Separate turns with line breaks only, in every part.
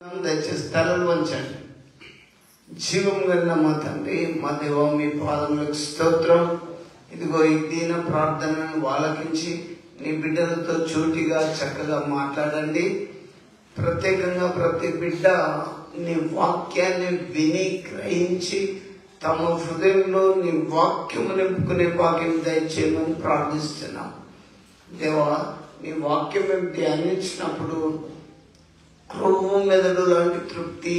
దయచేసి తలలు వంచండి. జీవం కలిగిన మా తండ్రి, మా దేవ, మీ పాదములకు స్తోత్రం. ఇదిగో ఈ దీన ప్రార్థనను ఆలకించి నీ బిడ్డలతో చోటిగా చక్కగా మాట్లాడండి. ప్రత్యేకంగా ప్రతి బిడ్డ నీ వాక్యాన్ని విని గ్రహించి తమ హృదయంలో నీ వాక్యము నింపుకునే భాగ్యం దయచేయమని ప్రార్థిస్తున్నాం. దేవా, నీ వాక్యం మేము ధ్యానించినప్పుడు క్రొవ్వు మెదడు లాంటి తృప్తి,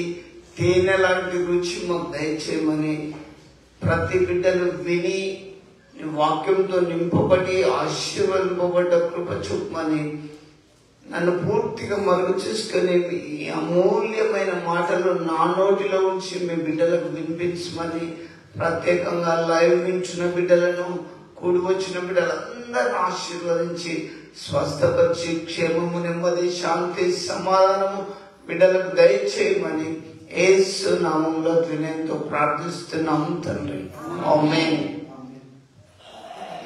తేనె లాంటి రుచి మాకు దయచేయమని, ప్రతి బిడ్డను విని నీ వాక్యంతో నింపబడి ఆశీర్వదింపబడ్డ కృప చూపమని, నన్ను పూర్తిగా మరుగు చేసుకుని ఈ అమూల్యమైన మాటలు నా నోటిలో ఉంచి మీ బిడ్డలకు వినిపించమని, ప్రత్యేకంగా లైవ్ వింటున్న బిడ్డలను, కూడి వచ్చిన బిడ్డలందరినీ ఆశీర్వదించి స్వస్థపరిచి క్షేమము, నెమ్మది, శాంతి, సమాధానము బిడ్డలకు దయచేయమని యేసు నామములో వినయంతో ప్రార్థిస్తున్నాము తండ్రి. ఆమేన్.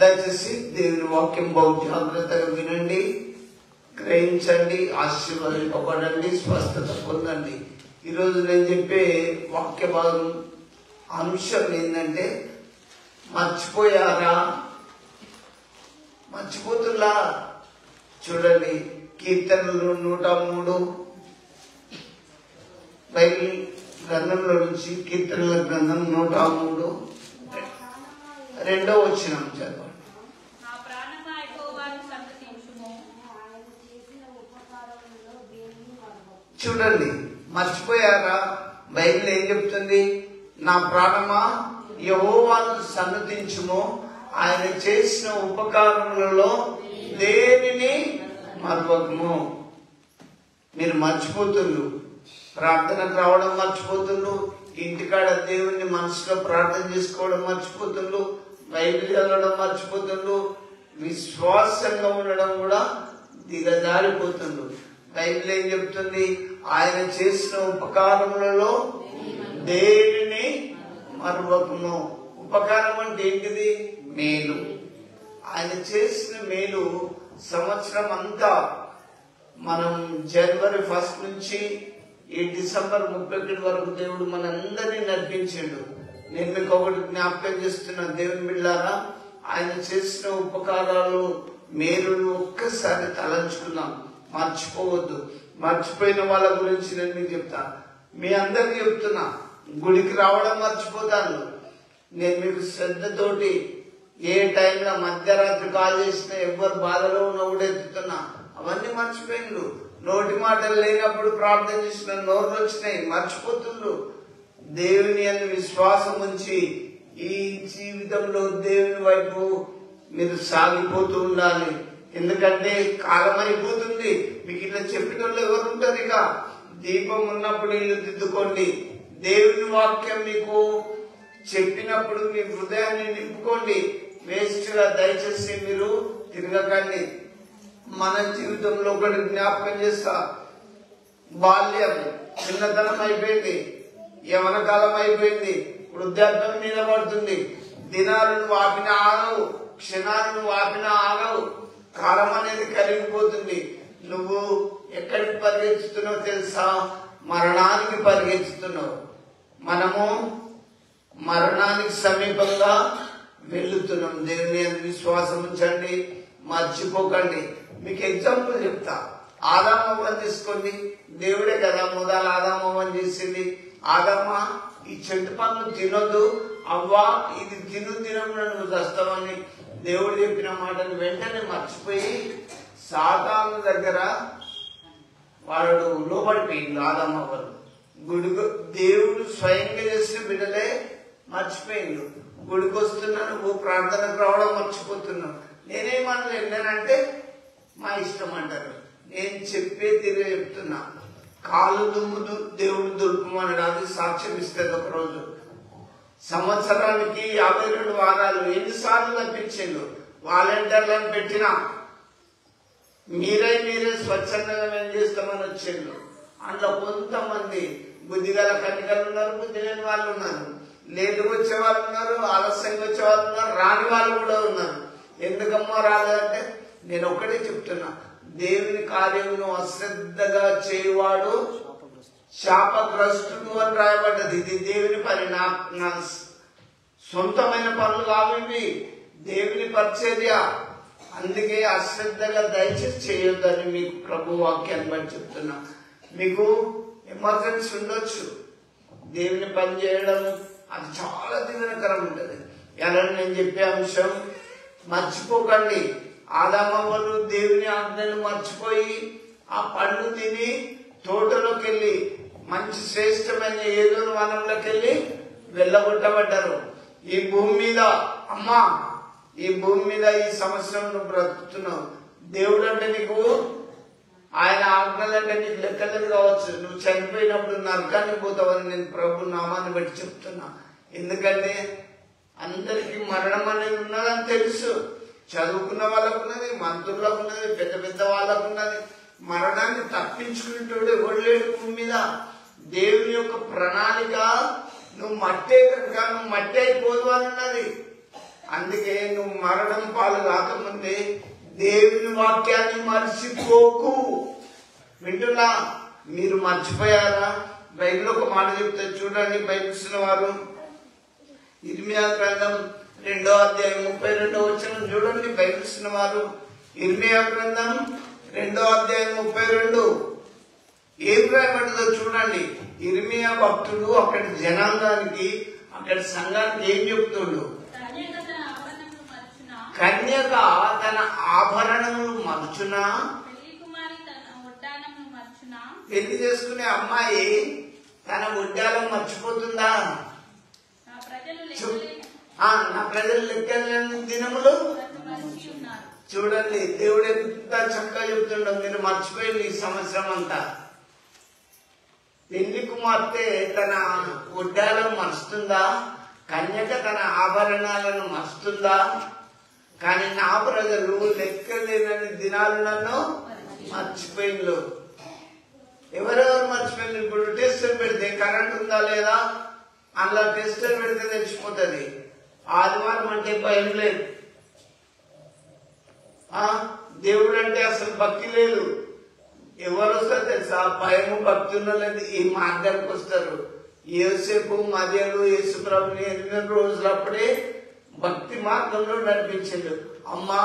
దయచేసి దేవుని వాక్యం బహు జాగ్రత్తగా వినండి, గ్రహించండి, ఆశీర్వదింపబడండి, స్వస్థత పొందండి. ఈరోజు నేను చెప్పే వాక్య భాగం అంశం ఏంటంటే, మర్చిపోయారా? మర్చిపోతున్నా? చూడండి, కీర్తనలు 103 బైబిల్ గ్రంథంలో నుంచి కీర్తనల గ్రంథం 103 2వ వచనం చదవండి. చూడండి, మర్చిపోయారా? బైబిల్ ఏం చెప్తుంది? నా ప్రాణమా యెహోవాను సన్నతించుము, ఆయన చేసిన ఉపకారములలో దేనిని మరవకము. మీరు మర్చిపోతున్నారు, ప్రార్థనకు రావడం మర్చిపోతున్నారు, ఇంటికాడ దేవుణ్ణి మనసులో ప్రార్థన చేసుకోవడం మర్చిపోతున్నారు, బైబిల్ చదవడం మర్చిపోతున్నారు, విశ్వాసంగా ఉండడం కూడా దిగజారిపోతున్నారు. బైబిల్ ఏం చెప్తుంది? ఆయన చేసిన ఉపకారములలో దేనిని మరవకము. ఉపకారం అంటే ఏంటిది? మేలు. ఆయన చేసిన మేలు సంవత్సరం అంతా, మనం జనవరి 1 నుంచి ఈ డిసెంబర్ 31 వరకు దేవుడు మనందరినీ నడిపించాడు. నేను మీకు ఒకటి జ్ఞాపకం చేస్తున్నా, దేవుని బిడ్డలారా, ఆయన చేసిన ఉపకారాలు, మేలును ఒక్కసారి తలంచుకున్నాం, మర్చిపోవద్దు. మర్చిపోయిన వాళ్ళ గురించి నేను మీకు చెప్తా. మీ అందరికి చెప్తున్నా, గుడికి రావడం మర్చిపోతాను. నేను మీకు శ్రద్ధతోటి ఏ టైంలో మధ్యరాత్రి కాల్ చేసినా, ఎవరు బాధలో ఉన్న కూడా ఎత్తుతున్నా, అవన్నీ మర్చిపోయిండు. నోటి మాటలు లేనప్పుడు ప్రార్థన చేసిన నోరు వచ్చినాయి, మర్చిపోతుండ్రు. దేవుని అని విశ్వాసం ఉంచి ఈ జీవితంలో దేవుని వైపు మీరు సాగిపోతూ ఉండాలి. ఎందుకంటే కాలం అయిపోతుంది. మీకు ఇట్లా చెప్పిన వాళ్ళు ఎవరు ఉంటారు? ఇక దీపం ఉన్నప్పుడు ఇల్లు దిద్దుకోండి. దేవుని వాక్యం మీకు చెప్పినప్పుడు మీ హృదయాన్ని నింపుకోండి. వేస్ట్ గా దయచేసి మీరు తిరగకండి. మన జీవితంలో ఒకటి జ్ఞాపకం చేస్తా, బాల్యం, చిన్నతనం అయిపోయింది, యవన కాలం అయిపోయింది, వృద్ధాప్యం నిలబడుతుంది. దినాలను వాపిన ఆగవు, క్షణాలను వాపిన ఆగవు, కాలం అనేది కరిగిపోతుంది. నువ్వు ఎక్కడికి పరిగెత్తుతున్నావు తెలుసా? మరణానికి పరిగెత్తుతున్నావు. మనము మరణానికి సమీపంగా వెళ్తున్నాం. దేవుని విశ్వాసం ఉంచండి, మర్చిపోకండి. మీకు ఎగ్జాంపుల్ చెప్తా. ఆదామవ్వని తీసుకోండి. దేవుడే కదా మొదలు ఆదామవ్వని చేసింది. ఆదామా, ఈ చెట్టు పండ్లు తినొద్దు, అవ్వా ఇది తినము నువ్వు చస్తావని దేవుడు చెప్పిన మాటను వెంటనే మర్చిపోయి సాతాను దగ్గర వాడు లోబడిపోయింది. ఆదామవ్వలు గుడికి దేవుడు స్వయంగా చేసిన బిడ్డలే మర్చిపోయిండు. గుడికి వస్తున్నాను, నువ్వు ప్రార్థనకు రావడం మర్చిపోతున్నావు. నేనేమనలేదు, నేనంటే మా ఇష్టం అంటారు. నేను చెప్పే తిరిగి చెప్తున్నా. కాలు దుమ్ముదు దేవుడు దులుపుమన్నాడు, అది సాక్ష్యం ఇస్తుంది. ఒకరోజు సంవత్సరానికి 52 వారాలు ఎన్నిసార్లు తప్పించిండు. వాలంటీర్లను పెట్టినా మీరే స్వచ్ఛందంగా ఏం చేస్తామని వచ్చిండు. అందులో కొంతమంది బుద్ధిగల కన్నికలు ఉన్నారు, బుద్ధి లేని వాళ్ళు ఉన్నారు, లేటు వచ్చే వాళ్ళు ఉన్నారు, ఆలస్యంగా వచ్చే వాళ్ళు ఉన్నారు, రాని వాళ్ళు కూడా ఉన్నారు. ఎందుకమ్మో రాలేదంటే నేను ఒకటే చెప్తున్నా, దేవుని కార్యమును అశ్రద్ధగా చేయవాడు శాపగ్రస్తుడు అని రాయబడ్డది. ఇది దేవుని పని, నా సొంతమైన పనులు కావి, దేవుని పరిచర్య. అందుకే అశ్రద్ధగా దయచేసి చేయొద్దని మీకు ప్రభు వాక్యాన్ని బట్టి చెప్తున్నా. మీకు ఎమర్జెన్సీ ఉండొచ్చు, దేవుని పని చేయడం అది చాలా దీవెనకరం ఉంటుంది. ఎలా నేను చెప్పే అంశం మర్చిపోకండి. ఆదామవ్వలు దేవుని ఆజ్ఞను మర్చిపోయి ఆ పండు తిని తోటలోకి వెళ్ళి మంచి శ్రేష్టమైన ఏదో వనంలోకి వెళ్ళి వెళ్ళగొట్టబడ్డారు. ఈ భూమి మీద అమ్మా, ఈ భూమి మీద ఈ సంవత్సరం నువ్వు బ్రతుకుతున్నావు. దేవుడు అంటే నీకు, ఆయన ఆజ్ఞలంటే నీకు లెక్కలేదు కావచ్చు. నువ్వు చనిపోయినప్పుడు నరకానికి పోతావని నేను ప్రభు నామాన్ని బట్టి చెప్తున్నా. ఎందుకంటే అందరికీ మరణం అనేది ఉన్నదని తెలుసు. చదువుకున్న వాళ్ళకు ఉన్నది, మంత్రులకు ఉన్నది, పెద్ద పెద్ద వాళ్ళకు ఉన్నది. మరణాన్ని తప్పించుకునేటోడు ఎవడు లేడు భూమి మీద. దేవుని యొక్క ప్రణాళిక నువ్వు మట్టే కనుక నువ్వు మట్టి అయిపోదు అని ఉన్నది. అందుకే నువ్వు మరణం పాలు కాకముందే దేవుని వాక్యాన్ని మర్చిపోకు. వింటున్నా? మీరు మర్చిపోయారా? బైబిల్ ఒక మాట చెప్తారు చూడండి. బైబిల్ వారు ఇర్మియా గ్రంథం 2వ అధ్యాయం 32వ వచనం చూడండి. బైబిల్ వారు ఇర్మియా గ్రంథం 2వ అధ్యాయం 32 ఏం రాయబడ్డదో చూడండి. ఇర్మియా భక్తుడు అక్కడి జనాంగానికి, అక్కడి సంఘానికి ఏం చెప్తుండు? కన్యక తన ఆభరణములు మర్చునా, పెళ్లి చేసుకునే అమ్మాయి తన ఉడ్డాలం మర్చిపోతుందా? నా ప్రజలు లెక్కలేని దినములు చూడండి. దేవుడు ఎంత చక్కగా చెప్తుండో. మీరు మర్చిపోయింది ఈ సంవత్సరం అంతా. పెళ్లి కుమార్తె తన ఉడ్డాలను మర్చుతుందా? కన్యక తన ఆభరణాలను మర్చుతుందా? కానీ నా ప్రజలు లెక్కలేనని దినాలు నన్ను మర్చిపోయిండ్రు. ఎవరెవరు మర్చిపోయింది? ఇప్పుడు టెస్టర్ పెడితే కరెంట్ ఉందా లేదా, అందులో టెస్టర్ పెడితే తెచ్చిపోతుంది. ఆదివారం అంటే భయం లేదు, దేవుడు అంటే అసలు భక్తి లేదు. ఎవరు వస్తారు తెలుసా? భయము భక్తి ఉన్నది ఈ మార్గానికి వస్తారు. యోసేపు మరియలు యేసుప్రభుని 8 రోజులప్పుడే భక్తి మార్గంలో నడిపించాడు. అమ్మా,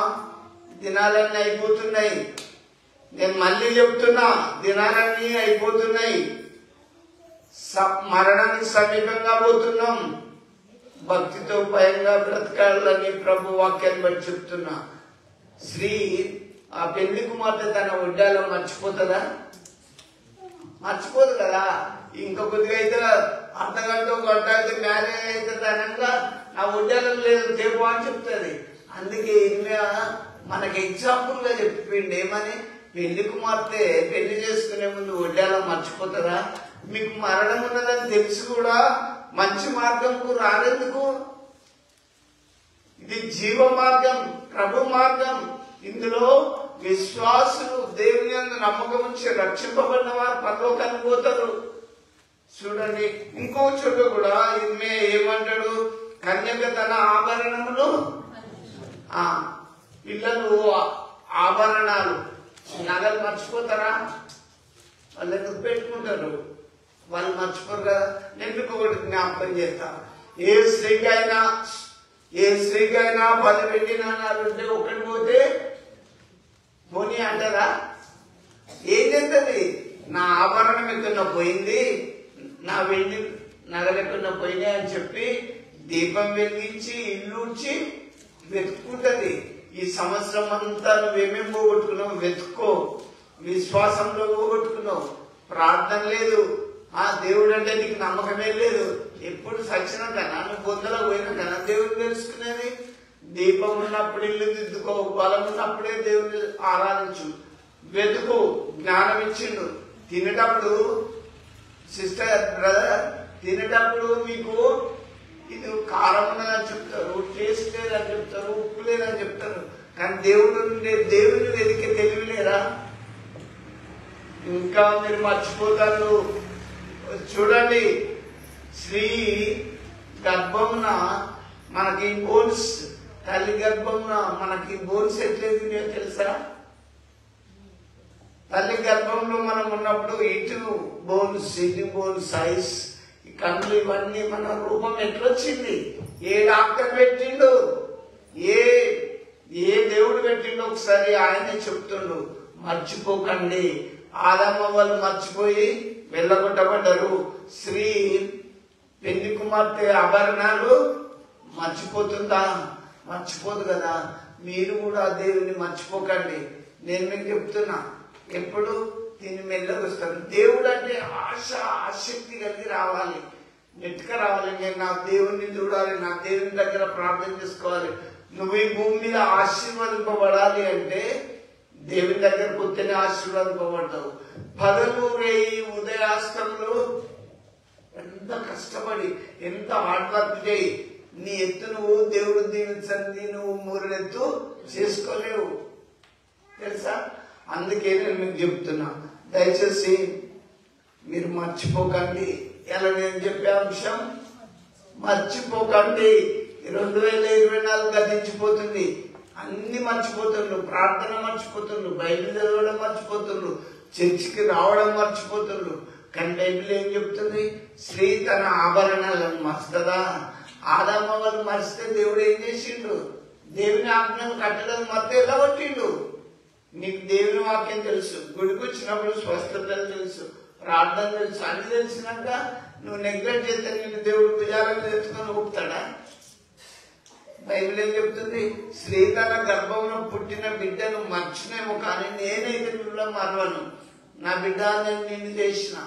దినాలన్నీ అయిపోతున్నాయి. నేను మళ్ళీ చెప్తున్నా, దినాలన్నీ అయిపోతున్నాయి. మరణానికి సమీపంగా పోతున్నాం. భక్తితో భయంగా బ్రతకాలని ప్రభు వాక్యాన్ని బట్టి చెప్తున్నా. స్త్రీ ఆ పెళ్లి కుమార్తె తన ఉడ్డాలో మర్చిపోతుందా? మర్చిపోదు కదా. ఇంకా కొద్దిగా అయితే అర్ధగంట గంట అయితే మ్యారేజ్ అయితే తనంగా నా ఉడ్డాలం లేదు తేపు అని చెప్తుంది. అందుకే మనకి ఎగ్జాంపుల్ గా చెప్పిండి ఏమని, పెళ్లి కుమార్తె పెళ్లి చేసుకునే ముందు ఉడ్డాలం మర్చిపోతుందా? మీకు మరణం ఉన్నదని తెలిసి కూడా మంచి మార్గంకు రానందుకు. ఇది జీవ మార్గం, ప్రభు మార్గం. ఇందులో విశ్వాసులు దేవుని యందు నమ్మకం ఉంచి రక్షింపబడిన వారు పరలోకానికి పోతారు. చూడండి ఇంకో చోట కూడా ఏమంటాడు? కన్యక తన ఆభరణములు, పిల్లలు ఆభరణాలు నగలు మర్చిపోతారా? వాళ్ళు ఎందుకు పెట్టుకుంటారు? వాళ్ళు మర్చిపోరు కదా. నేను ఒకటి జ్ఞాపకం చేస్తా. ఏ స్త్రీకైనా 10 వెండి నాణాలు ఉంటే ఒకటి పోతే పోనీ అంటారా? ఏం చేస్తుంది? నా ఆభరణం ఎక్కడన్నా పోయింది, నా వెండి నగలు ఎక్కడన్నా పోయినాయి అని చెప్పి దీపం వెలిగించి ఇల్లు ఉడ్చి వెతుక్కుంటది. ఈ సంవత్సరం అంతా నువ్వేమేం పోగొట్టుకున్నావు వెతుక్కో. విశ్వాసంలో పోగొట్టుకున్నావు, ప్రార్థన లేదు, దేవుడు అంటే నీకు నమ్మకమే లేదు. ఎప్పుడు సచ్చినాకనా నువ్వు బొందలో పోయినాకనా దేవుడు తెలుసుకునేది? దీపం ఉన్నప్పుడు ఇల్లు దిద్దుకో, బలం ఉన్నప్పుడే దేవుని ఆరాధించు, వెతుకు. జ్ఞానం ఇచ్చిండు. తినేటప్పుడు సిస్టర్ బ్రదర్ తినేటప్పుడు మీకు ఇది కారం ఉన్నదని చెప్తారు, టేస్ట్ లేదని చెప్తారు, ఉప్పు లేదని చెప్తారు. కానీ దేవుని వెతికే తెలివి లేదా? ఇంకా మీరు మర్చిపోతారు. చూడండి, స్త్రీ గర్భమున మనకి బోన్స్, తల్లి గర్భమున మనకి బోన్స్ ఎట్లేదు తెలుసా? తల్లి గర్భంలో మనం ఉన్నప్పుడు ఇటు బోన్స్ ఇటు బోన్స్ సైజ్ ఈ కళ్ళు ఇవన్నీ మన రూపం ఎట్లొచ్చింది? ఏ డాక్టర్ పెట్టిండు? ఏ దేవుడు పెట్టిండు? ఒకసారి ఆయనే చెప్తుండు, మర్చిపోకండి. ఆదమ్మ వాళ్ళు మర్చిపోయి వెళ్ళగొట్టబడ్డారు. స్త్రీ పెళ్లి కుమార్తె ఆభరణాలు మర్చిపోతుందా? మర్చిపోదు కదా. మీరు కూడా దేవుని మర్చిపోకండి. నేను మీకు చెప్తున్నా, ఎప్పుడు దీన్ని మెల్లగొస్తారు. దేవుడు అంటే ఆశ ఆసక్తి కలిగి రావాలి, నెట్టుగా రావాలి. నేను నా దేవుణ్ణి చూడాలి, నా దేవుని దగ్గర ప్రార్థన చేసుకోవాలి. నువ్వు ఈ భూమి మీద ఆశీర్వదింపబడాలి అంటే దేవుని దగ్గరకు వస్తేనే ఆశీర్వదింపబడతావు. పగలు రేయి ఉదయాస్తములు ఎంత కష్టపడి ఎంత హార్డ్ వర్క్ చేయి, నీ ఎత్తు నువ్వు దేవుడు దీవించండి నువ్వు మూరెత్తు చేసుకోలేవు, తెలుసా? అందుకే నేను మీకు చెప్తున్నా, దయచేసి మీరు మర్చిపోకండి. ఇలా నేను చెప్పే అంశం మర్చిపోకండి. 2024 గతించిపోతుంది, అన్ని మర్చిపోతుండ్రు. ప్రార్థన మర్చిపోతుండ్రు, బైబిల్ చదవడం మర్చిపోతుండ్రు, చర్చికి రావడం మర్చిపోతుండ్రు. కానీ బైబిల్ ఏం చెప్తుంది? స్త్రీ తన ఆభరణాలను మర్చుతుందా? ఆదమ్మ వాళ్ళు మరిస్తే దేవుడు ఏం చేసిండు? దేవుని ఆజ్ఞను కట్టడం మర్తే ఎలా కొట్టిండు? నీకు దేవుని వాక్యం తెలుసు, గుడికి వచ్చినప్పుడు స్వస్థతలు తెలుసు, ప్రార్థన తెలుసు, అన్ని తెలిసినాక నువ్వు నెగ్లెక్ట్ చేస్తే నిన్ను దేవుడు భుజాలను తెచ్చుకొని ఊపుతాడా? బైబిల్ ఏం చెప్తుంది? స్త్రీ తన గర్భంలో పుట్టిన బిడ్డను మర్చినేమో, కానీ నేనైతే నిన్ను మరవను. నా బిడ్డ నేను నిన్ను చేసిన,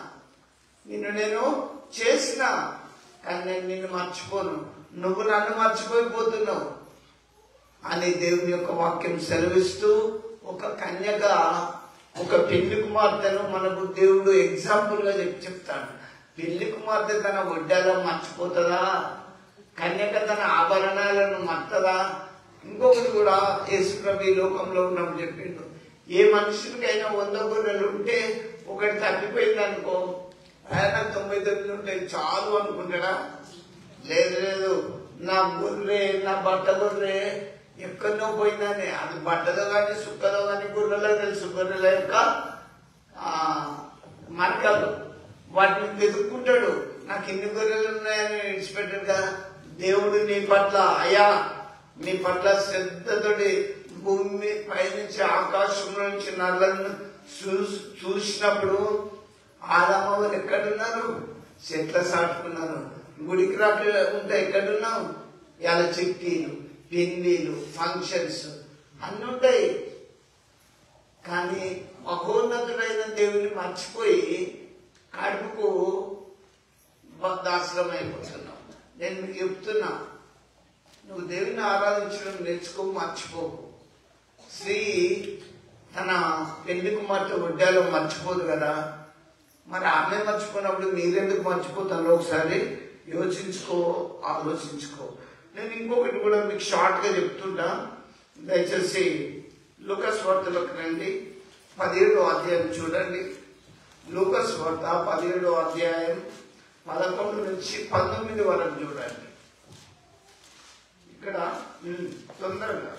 నేను చేసిన, కానీ నేను నిన్ను మర్చిపోను. నువ్వు నన్ను మర్చిపోయిపోతున్నావు అని దేవుని యొక్క వాక్యం సెలవిస్తూ, ఒక కన్యగా ఒక పెళ్లి కుమార్తెను మనకు దేవుడు ఎగ్జాంపుల్ గా చెప్తాడు. పెళ్లి కుమార్తె తన వడ్డాలో మర్చిపోతుందా? కన్యక తన ఆభరణాలను మర్తదా? ఇంకొకటి కూడా యేసుప్రభు ఈ లోకంలో ఉన్నప్పుడు చెప్పిండు, ఏ మనుషులకైనా 100 గొర్రెలు ఉంటే ఒకటి తప్పిపోయింది అనుకో, ఆయన 99 ఉంటాయి చాలు అనుకుంటాడా? లేదు, నా గొర్రె, నా బట్ట గొర్రె ఎక్కడో పోయిందని, అది బట్టదో కానీ సుక్కదో కానీ గొర్రెలో తెలుసు. గొర్రెల యొక్క మరకలు వాటిని వెతుక్కుంటాడు. నాకు ఇన్ని గొర్రెలు ఉన్నాయని విడిచిపెట్టాడు కదా. దేవుడు నీ పట్ల, అయ్యా నీ పట్ల శ్రద్ధతోటి భూమి పైనుంచి ఆకాశంలో నుంచి నల్లను చూసినప్పుడు ఆదమ్మ వాళ్ళు ఎక్కడున్నారు? చెట్ల సాటుకున్నారు. గుడికి రాకుంటే ఎక్కడున్నావు? ఇలా చిట్టీలు, పెళ్లిలు, ఫంక్షన్స్ అన్నీ ఉంటాయి. కానీ మహోన్నతుడైన దేవుని మర్చిపోయి కడుపుకు దాసరం అయిపోతున్నావు. నేను మీకు చెప్తున్నా, నువ్వు దేవుని ఆరాధించడం నేర్చుకో, మర్చిపోకు. స్త్రీ తన పెళ్లి కుమార్తె వడ్డాలో మర్చిపోదు కదా, మరి ఆమె మర్చిపోయినప్పుడు మీరెందుకు మర్చిపోతారో ఒకసారి ఆలోచించుకో. నేను ఇంకొకటి కూడా మీకు షార్ట్ గా చెప్తుంటా, దయచేసి లూకాసు వార్తలోకి రండి. 17వ అధ్యాయం చూడండి. లూకాసు వార్త 17వ అధ్యాయం 11 నుంచి 19 వరకు చూడండి. ఇక్కడ తొందరగా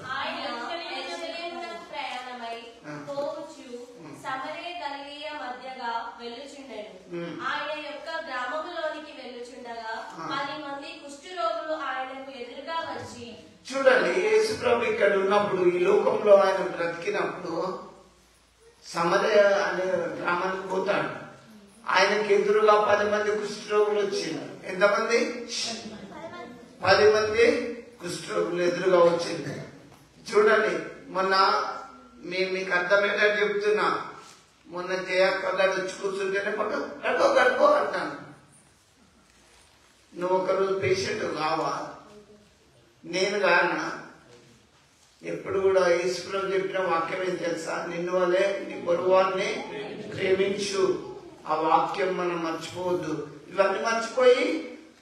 ఆయన యొక్క గ్రామములోనికి వెళ్ళుచుండగా 10 మంది కుష్ఠరోగులు ఆయనకు ఎదురుగా వచ్చి,
చూడండి, యేసుప్రభు ఇక్కడ ఉన్నప్పుడు, ఈ లోకంలో ఆయన బ్రతికినప్పుడు సమరయ అనే గ్రామానికి పోతాడు. ఆయనకు ఎదురుగా 10 మంది కుష్ఠరోగులు వచ్చింది. ఎంతమంది? 10 మంది కుష్ఠరోగులు ఎదురుగా వచ్చింది. చూడండి, మొన్న మీకు అర్థమయ్యేటట్టు చెప్తున్నా, మొన్న జయక్క గారు వచ్చి కూర్చుంటేనే గడుకో అంటాను. నువ్వు ఒకరోజు పేషెంట్ కావా? నేను కానా? ఎప్పుడు కూడా యేసుప్రభు చెప్పిన వాక్యం ఏం తెలుసా? నిన్ను వలే నీ పొరుగువారిని ప్రేమించు. ఆ వాక్యం మనం మర్చిపోవద్దు. ఇవన్నీ మర్చిపోయి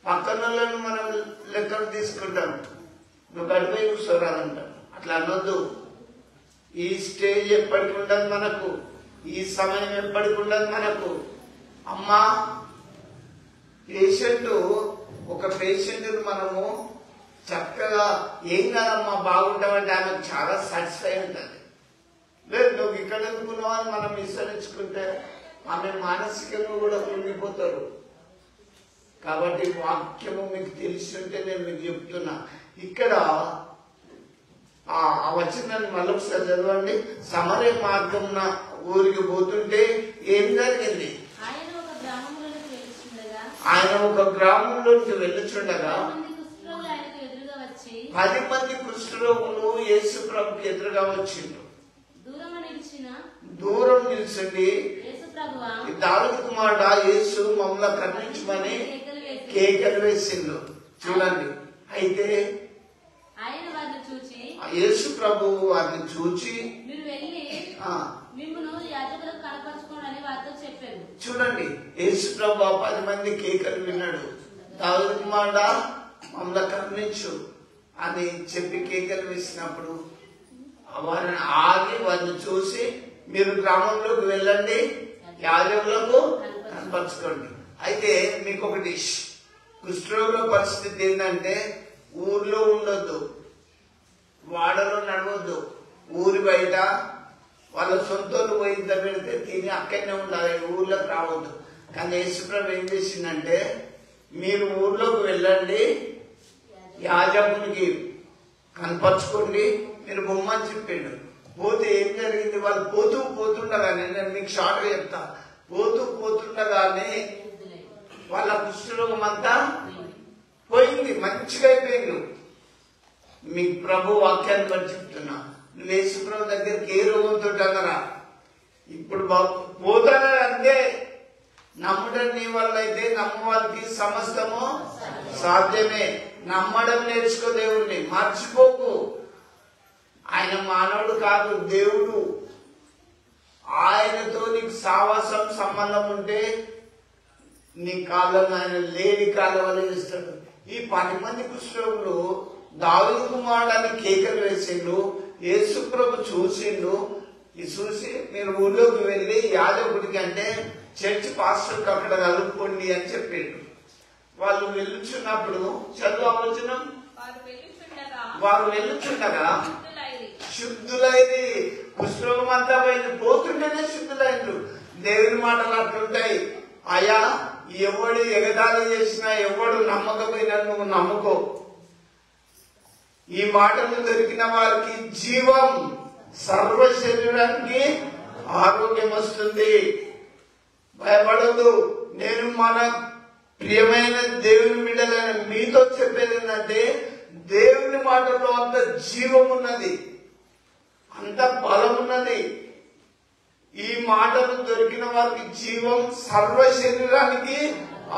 పక్కనలను మనం లెక్కలు తీసుకుంటాం. నువ్వు గడిపోయి కూర్చోరాదంటాం. అట్లా అనొద్దు. ఈ స్టేజ్ ఎప్పటికి ఉండదు మనకు, ఈ సమయం ఎప్పటికి ఉండదు మనకు. అమ్మా, ఒక పేషెంట్ మనము చక్కగా ఏం కాదమ్మా బాగుంటామంటే ఆమెకు చాలా సాటిస్ఫై ఉంటుంది. లేదు నువ్వు ఇక్కడ ఎందుకున్నావు అని మనం విస్తరించుకుంటే ఆమె మానసికంగా కూడా కృంగిపోతారు. కాబట్టి వాక్యము మీకు తెలిసి ఉంటే నేను మీకు చెప్తున్నా. ఇక్కడ ఆ వచనాన్ని మళ్ళొకసారి చదవండి. సమరయ మార్గమున ఊరికి పోతుంటే ఏం జరిగింది? ఆయన ఒక గ్రామంలోకి వెళ్ళుచుండగా 10 మంది కుష్ఠరోగులు యేసు ప్రభుకి ఎదురుగా వచ్చిండ్రు. దూరం నిల్చండి, దావీదు కుమారుడా యేసు మమ్మల్ని కరుణించమని కేకలు వేసిండు. చూడండి, అయితే యేసు ప్రభు వారిని చూచి చూడండి, యేసు ప్రభు 10 మంది కేకలు విన్నాడు. దావీదు కుమారుడా మమ్మల్ని కరుణించు అని చెప్పి కేకలు వేసినప్పుడు వారిని ఆగి వారిని చూసి మీరు గ్రామంలోకి వెళ్ళండి, యాజకులకు కనపరచుకోండి. అయితే మీకు ఒకటి, కుష్ఠరోగుల పరిస్థితి ఏంటంటే ఊర్లో ఉండొద్దు, వాడలో నడవద్దు, ఊరి బయట వాళ్ళ సొంతలు పోయి ఇంత పెడితే తిని అక్కడనే ఉండాలి, ఊర్లోకి రావద్దు. కానీ యేసుప్రభు ఏం చేసిందంటే మీరు ఊర్లోకి వెళ్ళండి, యాజకునికి కనపరచుకోండి, మీరు బొమ్మని చెప్పాడు. పోతే ఏం జరిగింది? వాళ్ళు పోతుండగానే, నేను మీకు షార్ట్ గా చెప్తా, పోతుండగానే వాళ్ళ కుష్ఠరోగం అంతా పోయింది, మంచిగా అయిపోయింది. మీకు ప్రభు వాక్యాన్ని బట్టి చెప్తున్నా, నువ్వు యేసుప్రభు దగ్గరికి ఏ రోగంతో అన్నరా ఇప్పుడు పోతానే అంతే. నమ్మడం నీ వల్ల అయితే నమ్మవారికి సమస్తము సాధ్యమే. నమ్మడం నేర్చుకో, దేవుడిని మర్చిపోకు. ఆయన మానవుడు కాదు, దేవుడు. ఆయనతో నీకు సావాసం సంబంధం ఉంటే నీ కాళ్ళను ఆయన లేని కాళ్ళ వల్ల చేస్తాడు. ఈ 10 మంది కుష్ఠరోగులు దావీదు కుమారుడని కేకలు వేసిండు. యేసు ప్రభు చూసిండు. చూసి మీరు ఊళ్ళోకి వెళ్ళి యాజకుడికి అంటే చర్చ్ పాస్టర్కి అక్కడ కలుపుకోండి అని చెప్పిండు. వాళ్ళు వెళ్ళుచున్నప్పుడు చదువు అవచనం, వారు వెళ్ళుచుండగా శుద్ధులైంది. కుష్ఠరోగం అంతా పోయింది, పోతుంటేనే శుద్ధులైండ్రు. దేవుని మాటలు అట్లుంటాయి. అయా ఎవడు ఎగతాళి చేసినా, ఎవడు నమ్మకపోయినా నువ్వు నమ్ముకో. ఈ మాటలు దొరికిన వారికి జీవం, సర్వ శరీరానికి ఆరోగ్యం వస్తుంది. భయపడదు. నేను మన ప్రియమైన దేవుని బిడ్డలైన మీతో చెప్పేది ఏంటంటే దేవుని మాటలో అంత జీవం ఉన్నది, అంత బలం ఉన్నది. ఈ మాటలు దొరికిన వారికి జీవం, సర్వ శరీరానికి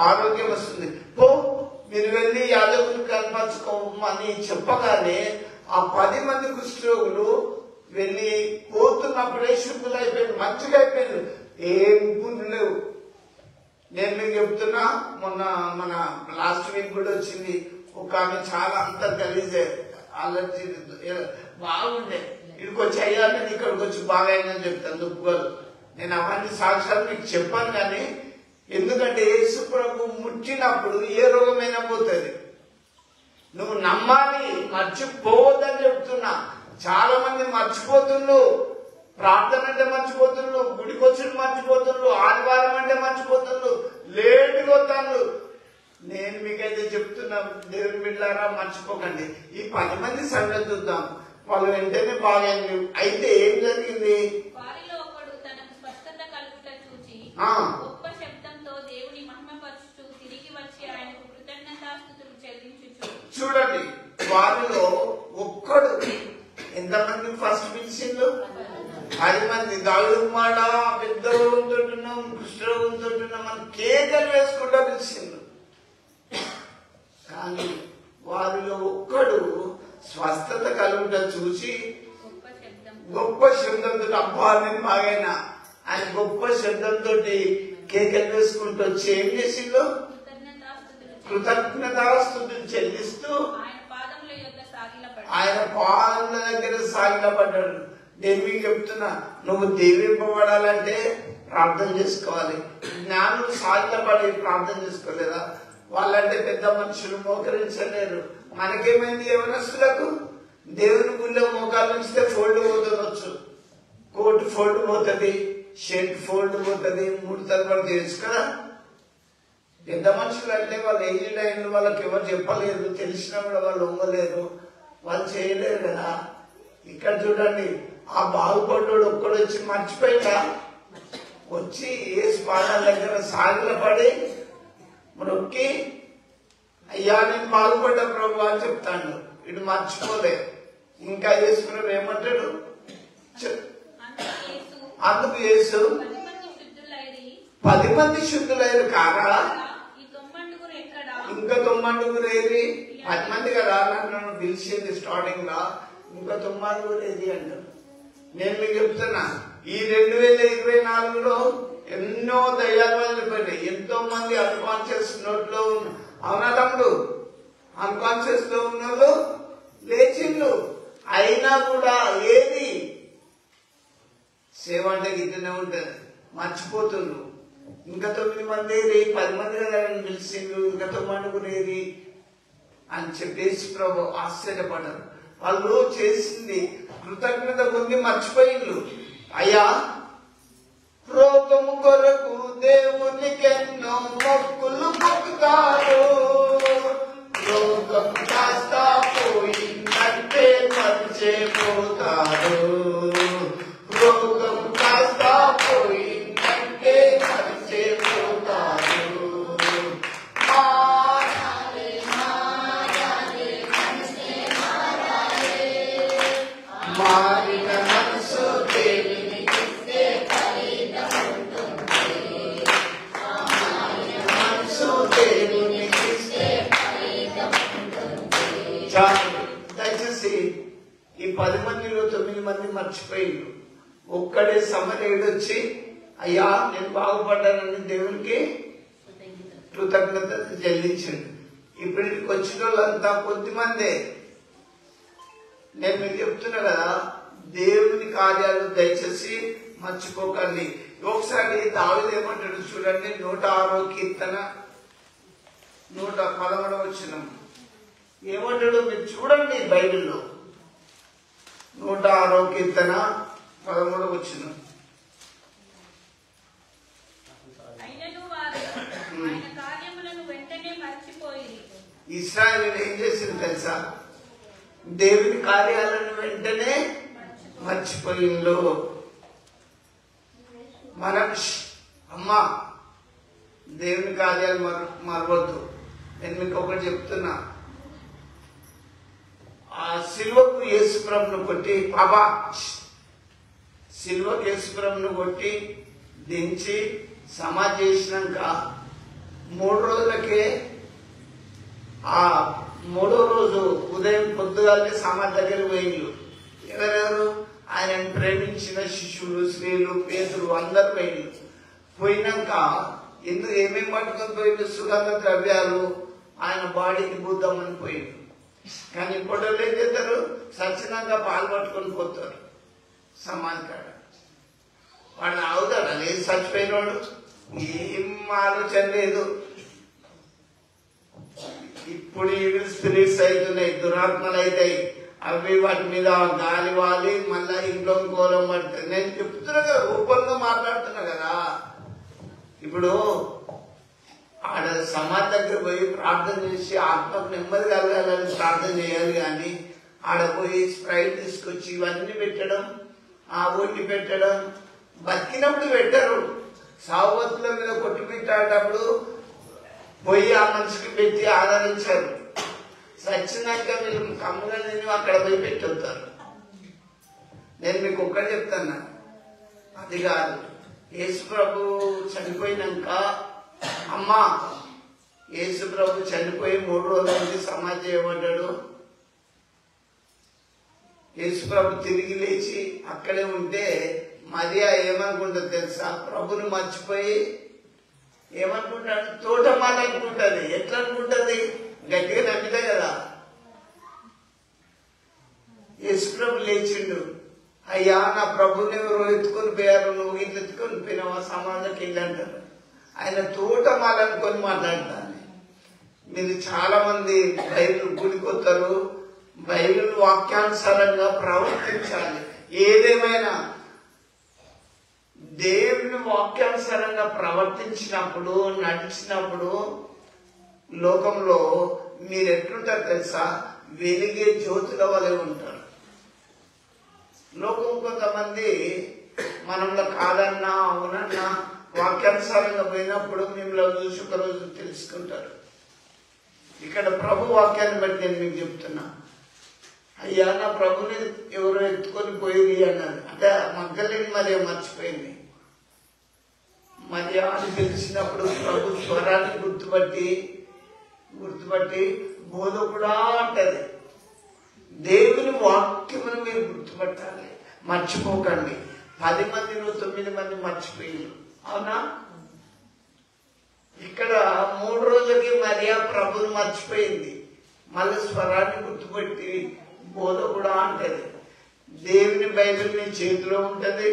ఆరోగ్యం వస్తుంది. మీరు వెళ్ళి యాజకులు కనపరచుకోమని చెప్పగానే ఆ 10 మంది కుష్ఠరోగులు వెళ్ళి పోతున్నప్పుడే శుద్ధులైపోయింది, మంచిగా అయిపోయింది, ఏం గుండు లేవు. నేను మీకు చెప్తున్నా, మన లాస్ట్ వీక్ కూడా వచ్చింది ఒక ఆమె, చాలా అంత గలీజే, అలర్జీ బాగుండే, ఇక్కడికి వచ్చి అయ్యాలని ఇక్కడికి వచ్చి బాగా అయిందని చెప్తాను దుఃఖాలు. నేను అవన్నీ సాక్ష్యాలు మీకు చెప్పాను. కానీ ఎందుకంటే యేసు ప్రభు ముట్టినప్పుడు ఏ రోగమైనా పోతుంది. నువ్వు నమ్మాలి, మర్చిపోవద్దని చెప్తున్నా. చాలా మంది మర్చిపోతుండ్రు, ప్రార్థన అంటే మర్చిపోతుండ్రు, గుడికి వచ్చి మర్చిపోతుండ్రు, ఆదివారం అంటే మర్చిపోతుండ్రు, లేటుగా వస్తాను. నేను మీకైతే చెప్తున్నా, దేవుని బిడ్డలారా మర్చిపోకండి. ఈ 10 మంది సంగతి చూద్దాం. వాళ్ళు వెంటనే బాగైంది. అయితే ఏం జరిగింది? చూడండి, వారిలో ఒక్కడు, ఎంతమంది ఫస్ట్ పిలిచిండు? 10 మంది. దావీదు కుమారుడా పెద్ద రోగంతో ఉన్నాం, కుష్ఠరోగంతో ఉన్నాం అని కేకలు వేసుకుంటూ పిలిచిండు. కానీ వారిలో ఒక్కడు స్వస్థత కలుగుట చూసి గొప్ప శబ్దంతో, అబ్బా నేను బాగైనా ఆయన గొప్ప శబ్దంతో కేకలు వేసుకుంటూ వచ్చి ఏం చేసిండు? కృతజ్ఞతాస్తుతులు చెల్లిస్తూ ఆయన పాదముల దగ్గర సాగిలపడ్డాడు. నేను మీకు చెప్తున్నా, నువ్వు దీవింపబడాలంటే ప్రార్థన చేసుకోవాలి. జ్ఞానులు సాగిలపడి ప్రార్థన చేసుకోలేదా? వాళ్ళంటే పెద్ద మనుషులు మోకరించలేరు. మనకేమైంది? యవనస్తులకు దేవుని గుళ్ళో మోకాలు ఉంచితే ఫోల్డ్ పోతుండొచ్చు, కోట్ ఫోల్డ్ పోతుంది, షర్ట్ ఫోల్డ్ పోతుంది, 3 తరబడి తెలుసు కదా. పెద్ద మనుషులు అంటే వాళ్ళు ఏజ్డ్ అయిన వాళ్ళకి ఎవరు చెప్పలేదు, తెలిసినా కూడా వాళ్ళు ఒంగలేరు, వాళ్ళు చేయలేరు కదా. ఇక్కడ చూడండి, ఆ బాగుపడ్డాడు ఒక్కడు వచ్చి మర్చిపోయినా వచ్చి ఏసు పాదాల దగ్గర సాగిల పడి మొక్కి, అయ్యా నేను బాగుపడ్డా ప్రభు అని చెప్తాడు. ఇటు మర్చిపోలే. ఇంకా యేసు ప్రభు ఏమంటాడు? అందుకు యేసు 10 మంది శుద్ధులైరు కారా, ఇంకా 90 ఏది? 10 మంది కదా నన్ను పిలిచింది స్టార్టింగ్ లా, ఇంకా 90 ఏది అంటారు. నేను మీకు చెప్తున్నా, ఈ 2024లో ఎన్నో దయ్యాలు వెళ్ళిపోయినాయి. ఎంతో మంది అన్కాన్షియస్ నోట్లో ఉన్న, అవునా తమ్ముడు? అన్కాన్షియస్ లో ఉన్నోళ్ళు లేచిండ్రు, అయినా కూడా ఏది సేవ అంటే గిట్టనే ఉంటది, మర్చిపోతుండ్రు. ఇంకా 9 మంది ఏది? 10 మంది కదా పిలిచిండ్రు, ఇంకా 9 ఏది అని చెప్పేసి ప్రభు ఆశ్చర్యపడ్డారు. వాళ్ళు చేసింది కృతజ్ఞత పొంది మర్చిపోయిండ్రు. అయ్యా, రోగము కొరకు దేవునికెన్నో మొక్కులు మొక్కుతారు, రోగం కాస్త పోయిందంటే మర్చిపోతారు, రోగం కాస్త పోయిందంటే మర్చిపోతారు. మారిన మనసు దేవునికిస్తే ఫలితం ఉంటుంది, మనసు దేవునికిస్తే ఫలితం ఉంటుంది. చాలు. దయచేసి ఈ 10 మందిలో 9 మంది మర్చిపోయిండు. ఒక్కడే సమరేడు వచ్చి, అయ్యా నేను బాగుపడ్డానని దేవునికి కృతజ్ఞత చెల్లించండి. ఇప్పటికి వచ్చిన వాళ్ళంతా కొద్దిమందే. నేను మీకు చెప్తున్నా కదా, దేవుని కార్యాలు దయచేసి మర్చిపోకండి. ఒకసారి దావీదు ఏమంటాడు చూడండి, 106వ కీర్తన 111వ వచనం ఏమంటాడు మీరు చూడండి బైబిల్లో. 106వ కీర్తన 13వ వచనం. ఇశ్రాయేలు ఏం చేసింది తెలుసా? దేవుని కార్యాలను వెంటనే మర్చిపోయిందో. మనం అమ్మా దేవుని కార్యాలు మరవద్దు. నేను మీకు ఒకటి చెప్తున్నా, ఆ సిల్వకు యేసుప్రభును కొట్టి, పాపా సిల్వకు యేసుప్రభును కొట్టి దించి సమాధి చేసినాక 3 రోజులకే, ఆ 3వ రోజు ఉదయం పొద్దుగానే సమాధి దగ్గర పోయిండ్రు. ఎవరెవరు? ఆయనను ప్రేమించిన శిష్యులు, స్త్రీలు, పేదలు అందరు పోయిండ్రు. పోయినాక ఏమేమి పట్టుకొని పోయిండు? సుగంధ ద్రవ్యాలు ఆయన బాడీకి పూద్దామని పోయిండు. కానీ ఇప్పుడు ఏం చేస్తారు? సచ్చినాక పాలు పట్టుకొని పోతారు సమాధి కాడ. వాడు అవుతాడు లేదు, చచ్చిపోయినోడు ఏం ఆలోచన లేదు. ఇప్పుడు ఈవిల్ స్పిరిట్స్ అవుతున్నాయి, దురాత్మలు అవుతాయి, అవి వాటి మీద గాలి వాలి మళ్ళా ఇంట్లో కోలం పడుతుంది. నేను చెప్తున్నా కదా, ఓపెన్ గా మాట్లాడుతున్నా కదా. ఇప్పుడు ఆడ సమాధి దగ్గర పోయి ప్రార్థన చేసి ఆత్మకు నెమ్మది కలగాలని ప్రార్థన చేయాలి. కానీ ఆడ పోయి స్ప్రైట్ తీసుకొచ్చి ఇవన్నీ పెట్టడం, ఆ ఒట్టి పెట్టడం, బతికినప్పుడు పెట్టరు. సావత్తుల మీద కొట్టు పెట్టేటప్పుడు పోయి ఆ మనిషికి పెట్టి ఆదరించారు. సచ్చినాక మీరు కమ్ముగా నేను అక్కడ పోయి పెట్టొద్దారు. నేను మీకు ఒక్కటి చెప్తాను, అది కాదు. యేసు ప్రభు చనిపోయినాక, అమ్మా యేసు ప్రభు చనిపోయి 3 రోజులైంది, సమాధి చేయబడ్డాడు. యేసు ప్రభు తిరిగి లేచి అక్కడే ఉంటే మరియా ఏమనుకుంటుంది తెలుసా? ప్రభుని మర్చిపోయి ఏమనుకుంటాడు? తోటమాల అనుకుంటుంది. ఎట్లా అనుకుంటుంది? గట్టిగా నమ్మితే కదా. యేసు ప్రభు లేచిండు, అయ్యా నా ప్రభుని ఎవరు ఎత్తుకొని పోయారు, నువ్వు ఇట్లా ఎత్తుకొని పోయినావా సమాజంకి వెళ్ళి అంటారు. ఆయన తోటమాల అనుకొని మాట్లాడతాను. మీరు చాలా మంది బైబిల్ గుడికొస్తారు, బైబిల్ వాక్యానుసారంగా ప్రవర్తించాలి. ఏదేమైనా దేవుని వాక్యానుసారంగా ప్రవర్తించినప్పుడు, నడిచినప్పుడు లోకంలో మీరు ఎట్లుంటారు తెలుసా? వెలిగే జ్యోతుల వలె ఉంటారు. లోకం కొంతమంది మనంలో కాదన్నా అవునన్నా వాక్యానుసారంగా పోయినప్పుడు మిమ్మల్ని చూసి ఒక రోజు తెలుసుకుంటారు. ఇక్కడ ప్రభు వాక్యాన్ని బట్టి నేను మీకు చెప్తున్నా. అయ్యా, నా ప్రభుని ఎవరో ఎత్తుకొని పోయి అన్నారు. అంటే మగ్గలేని మరియ మర్చిపోయింది. మరియ అని పిలిచినప్పుడు ప్రభు స్వరాన్ని గుర్తుపట్టి బోధకుడా అంటది. దేవుని వాక్యమును మీరు గుర్తుపట్టాలి, మర్చిపోకండి. 10 మందిలో 9 మంది మర్చిపోయారు, అవునా? ఇక్కడ 3 రోజులకి మరియా ప్రభుని మర్చిపోయింది. మళ్ళీ స్వరాన్ని గుర్తుపెట్టి బోధకుడా అంటది. దేవుని బైబిల్ మీ చేతిలో ఉంటది.